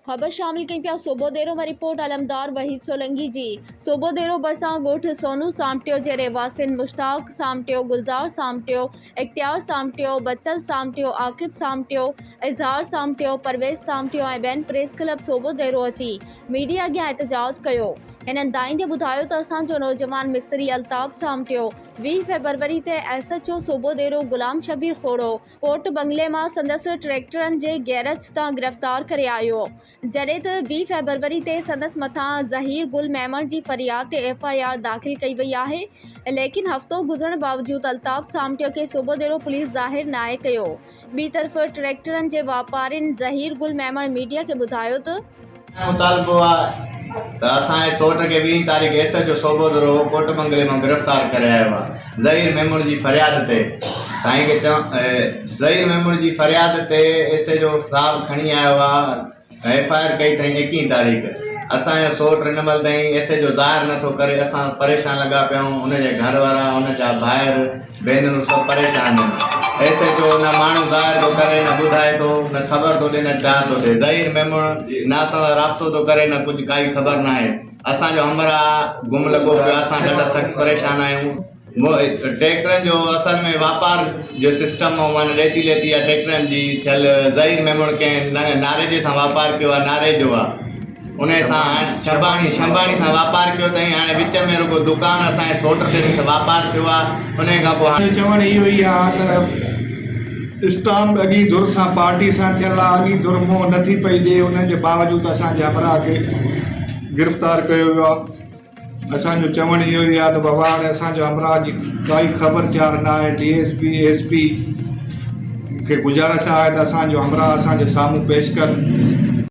खबर शामिल कई पिया सोबोदेरो में रिपोर्ट अलमदार वहीद सोलंगी जी। सोबोदेरो बरसा गोठ सोनू सामटियो जे रहवासिन मुश्ताक सामटियो, गुलजार सामटियो, इख्तियार सामटियो, बच्चल सामटियो, आकिब सामटियो, इजहार सामटियो, परवेज सामटियो ऐं ॿियनि प्रेस क्लब सोबोदेरो अची मीडिया अॻियां एहतजाज कयो। हिननि दाईंदे ॿुधायो त असांजो नौजवान मिस्त्री अल्ताफ़ सामटियो 20 फरवरी ते SHO सोबोदेरो गुलाम शबीर खोड़ो कोर्ट बंगले मां संदसि ट्रैक्टरनि जे गैरेज तां गिरफ़्तार करे आयो, जॾहिं त 20 फरवरी ते संदसि मथां ज़हीर गुल मेमण जी फरियाद ते FIR दाख़िल कई वई आहे। लेकिन हफ़्तो गुज़रण बावजूद अल्ताफ़ सामटियो खे सोबोदेरो पुलिस ज़ाहिर नाहे कयो। ॿी तरफ़ ट्रैक्टरनि जे वापारिन ज़हीर गुल मेमण मीडिया खे ॿुधायो त मुतालबो असांजे सोट के 20 तारीख़ SHO सोबोदेरो कोट बंगले में गिरफ्तार करे आयो आहे ज़हीर मेमण जी फरियाद ते। साईं खे ज़हीर मेमण जी फरियाद ते SHO साहब खणी आयो आहे, FIR कई अथई 21 तारीख़। असांजो सोट हिन महिल ताईं SHO ज़ाहिर नथो करे। असां परेशान लॻा पिया आहियूं, उनजे घर वारा, उनजा भाइर भेनरूं सभु परेशान आहिनि। SHO न माण्हू ज़ाहिर थो करे, न ॿुधाए थो, न ख़बर थो ॾे, न चाह थो ॾे। ज़हीर मेमण न असां सां राब्तो थो करे, न कुझु काई ख़बर न आहे। असांजो हमरा गुम लॻो पियो, असां ॾाढा सख़्तु परेशान आहियूं। ट्रैक्टरनि जो असल में वापार जो सिस्टम माना ॾेती लेती आहे ट्रैक्टरनि जी थियल। ज़हीर मेमण कंहिं नारेजे सां वापार कयो आहे, नारे जो आहे, उन सां हाणे शंबाणी सां वापार कयो अथई। हाणे विच में रुगो दुकान असांजे सोट ते वापार थियो आहे। उन खां पोइ चवण इहो ई आहे त स्टाम्प अॻी धुर सां पार्टी सां थियल आहे, अॻी धुर मोह नथी पई ॾिए, उनजे बावजूदि असांजे हमरा खे गिरफ़्तार कयो वियो आहे। असांजो चवण इहो ई आहे त बाबा हाणे असांजो हमरा जी काई ख़बरचार न आहे। DSP SP खे गुज़ारिश आहे त असांजो हमरा असांजे साम्हूं पेश कनि।